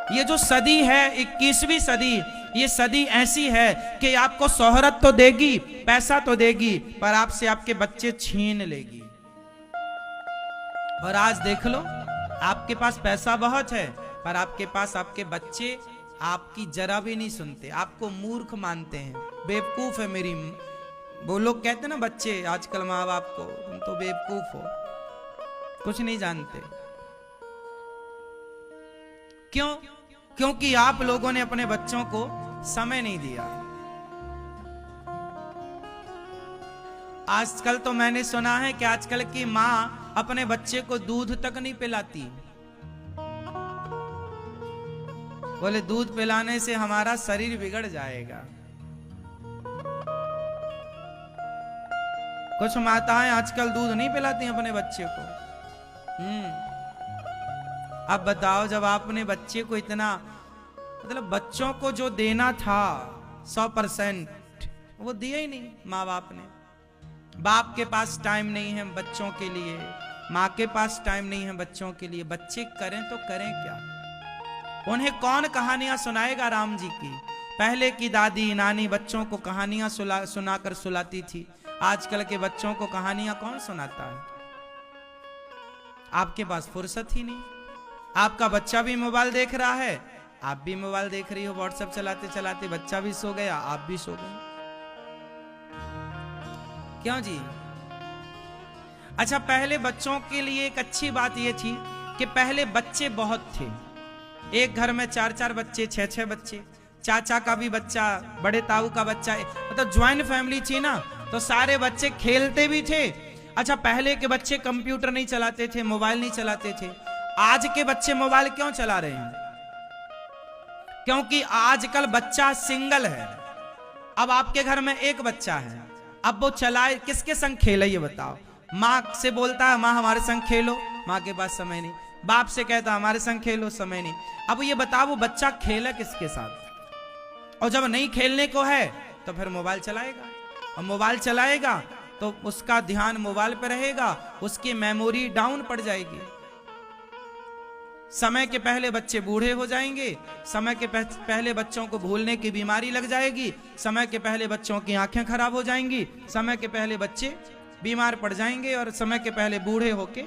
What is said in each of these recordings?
ये जो सदी है 21वीं सदी, ये सदी ऐसी है कि आपको शोहरत तो देगी, पैसा तो देगी, पर आपसे आपके बच्चे छीन लेगी। और आज देख लो, आपके पास पैसा बहुत है, पर आपके पास आपके बच्चे आपकी जरा भी नहीं सुनते, आपको मूर्ख मानते हैं, बेवकूफ है मेरी। वो लोग कहते हैं ना बच्चे आजकल माँ बाप को, तुम तो बेवकूफ हो, कुछ नहीं जानते। क्यों? क्योंकि आप लोगों ने अपने बच्चों को समय नहीं दिया। आजकल तो मैंने सुना है कि आजकल की माँ अपने बच्चे को दूध तक नहीं पिलाती। बोले दूध पिलाने से हमारा शरीर बिगड़ जाएगा। कुछ माताएं आजकल दूध नहीं पिलाती अपने बच्चे को। अब बताओ, जब आपने बच्चे को इतना, मतलब बच्चों को जो देना था 100%, वो दिया ही नहीं माँ बाप ने। बाप के पास टाइम नहीं है बच्चों के लिए, माँ के पास टाइम नहीं है बच्चों के लिए। बच्चे करें तो करें क्या? उन्हें कौन कहानियां सुनाएगा राम जी की? पहले की दादी नानी बच्चों को कहानियां सुनाकर सुलाती थी। आजकल के बच्चों को कहानियां कौन सुनाता है? आपके पास फुर्सत ही नहीं। आपका बच्चा भी मोबाइल देख रहा है, आप भी मोबाइल देख रही हो, व्हाट्सएप चलाते चलाते बच्चा भी सो गया, आप भी सो गए। क्यों जी? अच्छा, पहले बच्चों के लिए एक अच्छी बात यह थी कि पहले बच्चे बहुत थे। एक घर में 4-4 बच्चे, 6-6 बच्चे, चाचा का भी बच्चा, बड़े ताऊ का बच्चा, मतलब ज्वाइंट फैमिली थी ना, तो सारे बच्चे खेलते भी थे। अच्छा, पहले के बच्चे कंप्यूटर नहीं चलाते थे, मोबाइल नहीं चलाते थे। आज के बच्चे मोबाइल क्यों चला रहे हैं? क्योंकि आजकल बच्चा सिंगल है। अब आपके घर में एक बच्चा है, अब वो चलाए किसके संग खेले ये बताओ? माँ से बोलता है माँ हमारे संग खेलो, माँ के पास समय नहीं। बाप से कहता हमारे संग खेलो, समय नहीं। अब ये बताओ वो बच्चा खेले किसके साथ? और जब नहीं खेलने को है तो फिर मोबाइल चलाएगा, और मोबाइल चलाएगा तो उसका ध्यान मोबाइल पर रहेगा, उसकी मेमोरी डाउन पड़ जाएगी। समय के पहले बच्चे बूढ़े हो जाएंगे, समय के पहले बच्चों को भूलने की बीमारी लग जाएगी, समय के पहले बच्चों की आंखें खराब हो जाएंगी, समय के पहले बच्चे बीमार पड़ जाएंगे, और समय के पहले बूढ़े होके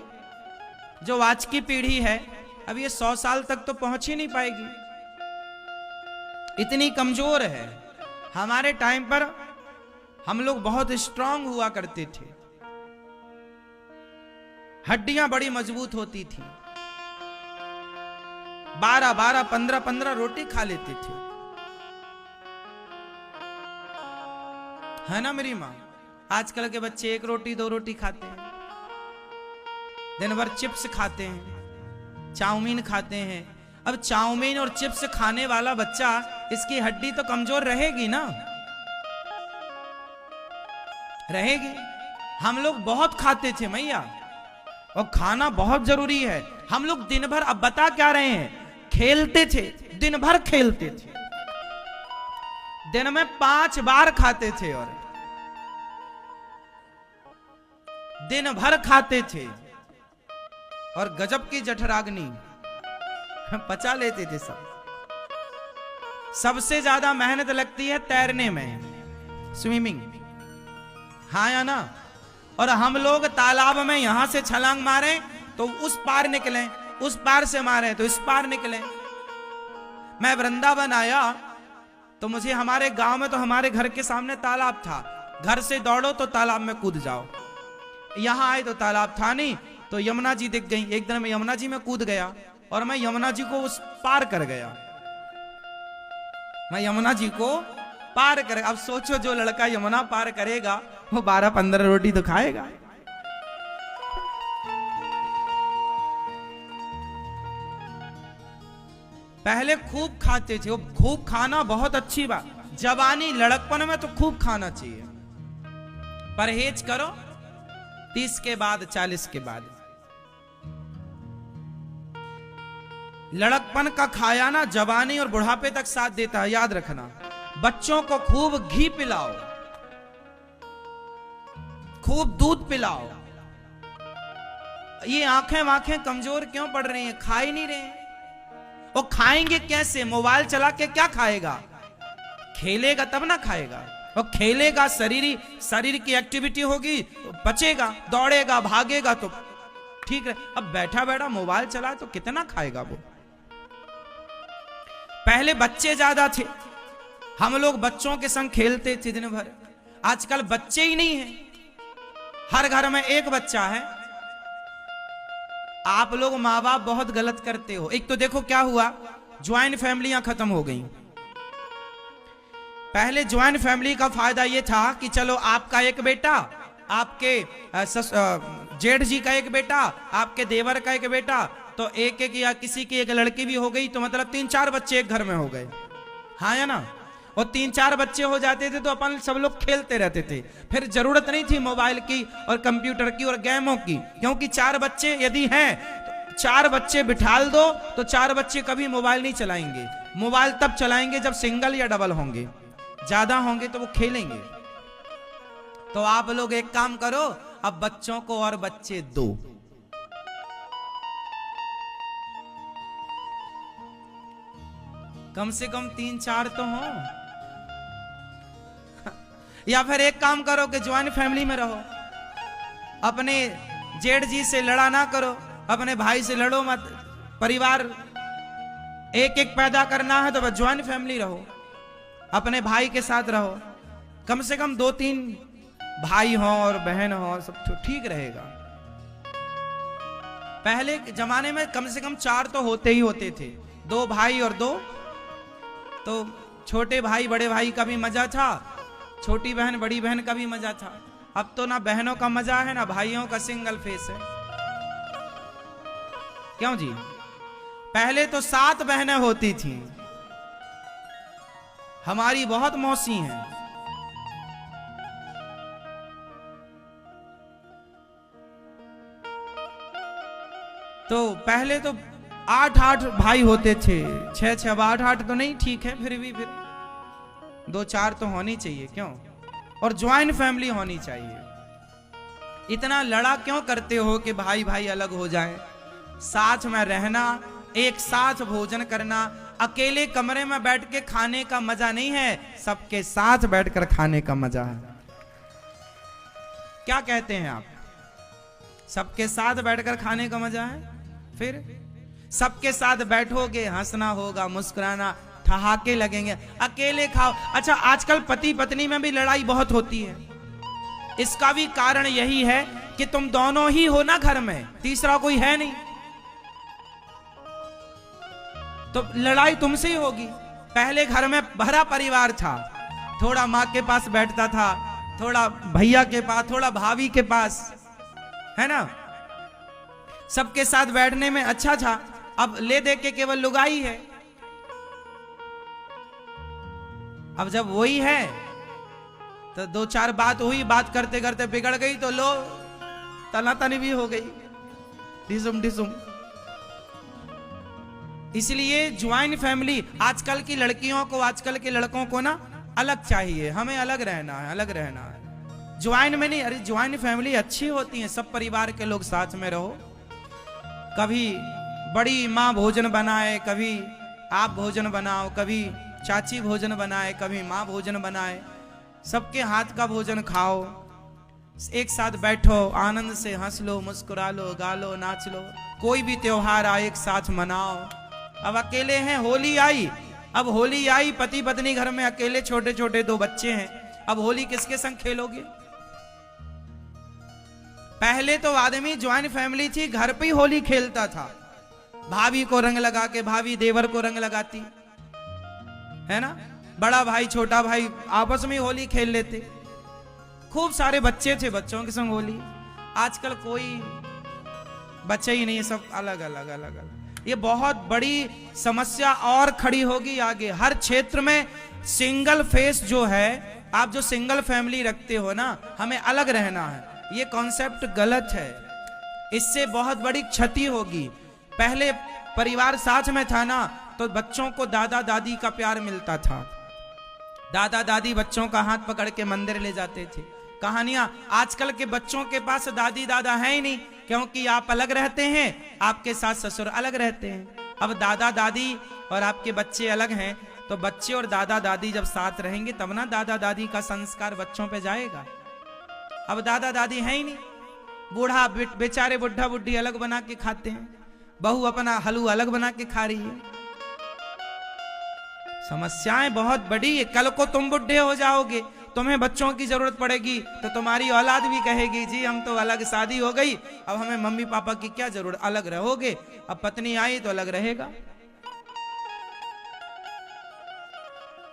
जो आज की पीढ़ी है, अब ये 100 साल तक तो पहुंच ही नहीं पाएगी, इतनी कमजोर है। हमारे टाइम पर हम लोग बहुत स्ट्रांग हुआ करते थे, हड्डियां बड़ी मजबूत होती थी, 12-12, 15-15 रोटी खा लेते थे, है ना मेरी माँ? आजकल के बच्चे 1 रोटी 2 रोटी खाते हैं, दिन भर चिप्स खाते हैं, चाउमीन खाते हैं। अब चाउमीन और चिप्स खाने वाला बच्चा, इसकी हड्डी तो कमजोर रहेगी ना, रहेगी। हम लोग बहुत खाते थे मैया, और खाना बहुत जरूरी है। हम लोग दिन भर, अब बता क्या रहे हैं, खेलते थे, दिन भर खेलते थे, दिन में 5 बार खाते थे, और दिन भर खाते थे, और गजब की जठराग्नि पचा लेते थे सब। सबसे ज्यादा मेहनत लगती है तैरने में, स्विमिंग, हाँ या ना? और हम लोग तालाब में यहां से छलांग मारे तो उस पार निकले, उस पार से मारे तो इस पार निकले। मैं वृंदावन आया तो मुझे, हमारे गांव में तो हमारे घर के सामने तालाब था, घर से दौड़ो तो तालाब में कूद जाओ। यहां आए तो तालाब था नहीं, तो यमुना जी दिख गई। एक दिन मैं यमुना जी में कूद गया, और मैं यमुना जी को उस पार कर गया, मैं यमुना जी को पार कर। अब सोचो, जो लड़का यमुना पार करेगा वो 12-15 रोटी तो खाएगा। पहले खूब खाते थे, वो खूब खाना बहुत अच्छी बात, जवानी लड़कपन में तो खूब खाना चाहिए। परहेज करो 30 के बाद, 40 के बाद। लड़कपन का खाया ना जवानी और बुढ़ापे तक साथ देता है, याद रखना। बच्चों को खूब घी पिलाओ, खूब दूध पिलाओ। ये आंखें वाखें कमजोर क्यों पड़ रही हैं? खा ही नहीं रहे हैं। वो खाएंगे कैसे? मोबाइल चला के क्या खाएगा? खेलेगा तब ना खाएगा। वो खेलेगा, शरीर की एक्टिविटी होगी तो बचेगा, दौड़ेगा, भागेगा तो ठीक है। अब बैठा बैठा मोबाइल चला तो कितना खाएगा वो? पहले बच्चे ज्यादा थे, हम लोग बच्चों के संग खेलते थे दिन भर। आजकल बच्चे ही नहीं हैं, हर घर में एक बच्चा है। आप लोग माँ बाप बहुत गलत करते हो। एक तो देखो क्या हुआ, ज्वाइंट फैमिलियां खत्म हो गई। पहले ज्वाइंट फैमिली का फायदा यह था कि चलो आपका एक बेटा, आपके जेठ जी का एक बेटा, आपके देवर का एक बेटा, तो एक एक या किसी की एक लड़की भी हो गई तो मतलब 3-4 बच्चे एक घर में हो गए। हाँ या ना? और 3-4 बच्चे हो जाते थे तो अपन सब लोग खेलते रहते थे। फिर जरूरत नहीं थी मोबाइल की और कंप्यूटर की और गेमों की, क्योंकि 4 बच्चे यदि हैं तो 4 बच्चे बिठाल दो तो 4 बच्चे कभी मोबाइल नहीं चलाएंगे। मोबाइल तब चलाएंगे जब सिंगल या डबल होंगे, ज्यादा होंगे तो वो खेलेंगे। तो आप लोग एक काम करो, अब बच्चों को और बच्चे दो। कम से कम 3-4 तो हो। या फिर एक काम करो कि ज्वाइंट फैमिली में रहो, अपने जेठ जी से लड़ा ना करो, अपने भाई से लड़ो मत। परिवार एक एक पैदा करना है तो बस ज्वाइंट फैमिली रहो, अपने भाई के साथ रहो। कम से कम 2-3 भाई हो और बहन हो, सब तो ठीक रहेगा। पहले के जमाने में कम से कम 4 तो होते ही होते थे, 2 भाई और 2, तो छोटे भाई बड़े भाई का भी मजा था, छोटी बहन बड़ी बहन का भी मजा था। अब तो ना बहनों का मजा है ना भाइयों का, सिंगल फेस है। क्यों जी? पहले तो 7 बहनें होती थी, हमारी बहुत मौसी हैं। तो पहले तो 8-8 भाई होते थे, 6-6, 8-8 तो नहीं, ठीक है, फिर भी 2-4 तो होनी चाहिए। क्यों? और ज्वाइंट फैमिली होनी चाहिए। इतना लड़ा क्यों करते हो कि भाई भाई अलग हो जाएं? साथ में रहना, एक साथ भोजन करना, अकेले कमरे में बैठ के खाने का मजा नहीं है, सबके साथ बैठकर खाने का मजा है। क्या कहते हैं आप? सबके साथ बैठकर खाने का मजा है। फिर सबके साथ बैठोगे, हंसना होगा, मुस्कुराना, ठहाके लगेंगे। अकेले खाओ। अच्छा, आजकल पति पत्नी में भी लड़ाई बहुत होती है। इसका भी कारण यही है कि तुम दोनों ही हो ना घर में, तीसरा कोई है नहीं, तो लड़ाई तुमसे ही होगी। पहले घर में भरा परिवार था, थोड़ा माँ के पास बैठता था, थोड़ा भैया के पास, थोड़ा भाभी के पास, है ना? सबके साथ बैठने में अच्छा था। अब ले दे के केवल लुगाई है। अब जब वही है तो 2-4 बात हुई, बात करते करते बिगड़ गई तो लो तना तनी भी हो गई, डिसुम डिसुम। इसलिए ज्वाइंट फैमिली, आजकल की लड़कियों को, आजकल के लड़कों को ना अलग चाहिए। हमें अलग रहना है, अलग रहना है, ज्वाइंट में नहीं। अरे ज्वाइंट फैमिली अच्छी होती है, सब परिवार के लोग साथ में रहो। कभी बड़ी माँ भोजन बनाए, कभी आप भोजन बनाओ, कभी चाची भोजन बनाए, कभी माँ भोजन बनाए, सबके हाथ का भोजन खाओ, एक साथ बैठो, आनंद से हंस लो, मुस्कुरा लो, गा लो, नाच लो। कोई भी त्योहार आए एक साथ मनाओ। अब अकेले हैं, होली आई, अब होली आई, पति पत्नी घर में अकेले, छोटे छोटे 2 बच्चे हैं, अब होली किसके संग खेलोगे? पहले तो आदमी, ज्वाइंट फैमिली थी, घर पे ही होली खेलता था। भाभी को रंग लगा के भाभी देवर को रंग लगाती, है ना? बड़ा भाई छोटा भाई आपस में होली खेल लेते। खूब सारे बच्चे थे, बच्चों के संग होली। आजकल कोई बच्चे ही नहीं, सब अलग अलग अलग अलग। ये बहुत बड़ी समस्या और खड़ी होगी आगे। हर क्षेत्र में सिंगल फेस जो है, आप जो सिंगल फैमिली रखते हो ना, हमें अलग रहना है, ये कॉन्सेप्ट गलत है। इससे बहुत बड़ी क्षति होगी। पहले परिवार साथ में था ना, तो बच्चों को दादा दादी का प्यार मिलता था। दादा दादी बच्चों का हाथ पकड़ के मंदिर ले जाते थे, कहानियां। आजकल के बच्चों के पास दादी दादा है ही नहीं, क्योंकि आप अलग रहते हैं, आपके सास ससुर अलग रहते हैं। अब दादा दादी और आपके बच्चे अलग हैं, तो बच्चे और दादा दादी जब साथ रहेंगे तब ना दादा दादी का संस्कार बच्चों पे जाएगा। अब दादा दादी है ही नहीं, बूढ़ा बेचारे बुढ़ा बुढ़ी अलग बना के खाते हैं, बहू अपना हलवा अलग बना के खा रही है। समस्याएं बहुत बड़ी है। कल को तुम बुढ़े हो जाओगे, तुम्हें बच्चों की जरूरत पड़ेगी, तो तुम्हारी औलाद भी कहेगी जी हम तो अलग शादी हो गई, अब हमें मम्मी पापा की क्या जरूरत, अलग रहोगे। अब पत्नी आई तो अलग रहेगा।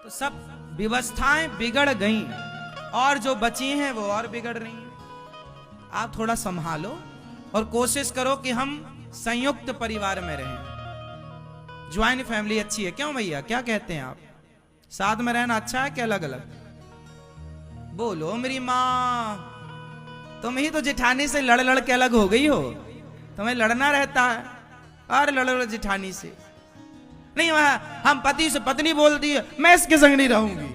तो सब व्यवस्थाएं बिगड़ गई और जो बची हैं वो और बिगड़ रही हैं। आप थोड़ा संभालो और कोशिश करो कि हम संयुक्त परिवार में रहें। ज्वाइंट फैमिली अच्छी है, क्यों भैया, क्या कहते हैं आप? साथ में रहना अच्छा है कि अलग अलग? बोलो मेरी माँ, तुम ही तो जेठानी से लड़ लड़ के अलग हो गई हो, तुम्हें लड़ना रहता है। अरे लड़ो जेठानी से नहीं, हम पति से पत्नी बोलती है मैं इसके संग नहीं रहूंगी।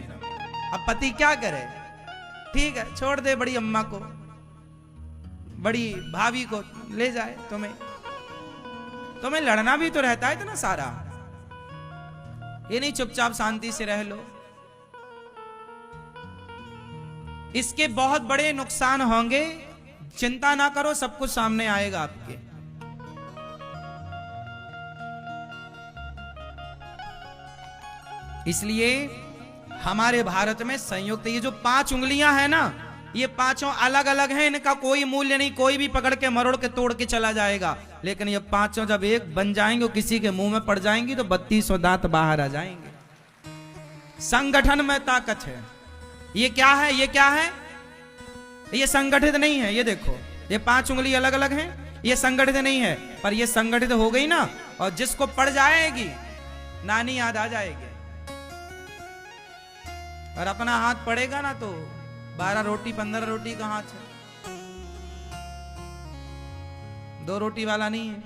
अब पति क्या करे? ठीक है छोड़ दे, बड़ी अम्मा को, बड़ी भाभी को ले जाए। तुम्हें लड़ना भी तो रहता है इतना सारा, ये नहीं चुपचाप शांति से रह लो। इसके बहुत बड़े नुकसान होंगे, चिंता ना करो, सब कुछ सामने आएगा आपके। इसलिए हमारे भारत में संयुक्त ये जो 5 उंगलियां हैं ना, ये पांचों अलग अलग हैं, इनका कोई मूल्य नहीं, कोई भी पकड़ के मरोड़ के तोड़ के चला जाएगा। लेकिन ये पांचों जब एक बन जाएंगे, किसी के मुंह में पड़ जाएंगी तो 32 दांत बाहर आ जाएंगे। संगठन में ताकत है। ये क्या है? ये क्या है? ये संगठित नहीं है। ये देखो, ये 5 उंगली अलग अलग हैं, ये संगठित नहीं है, पर ये संगठित हो गई ना, और जिसको पड़ जाएगी नानी याद आ जाएगी। और अपना हाथ पड़ेगा ना तो 12 रोटी 15 रोटी का हाथ है, 2 रोटी वाला नहीं है।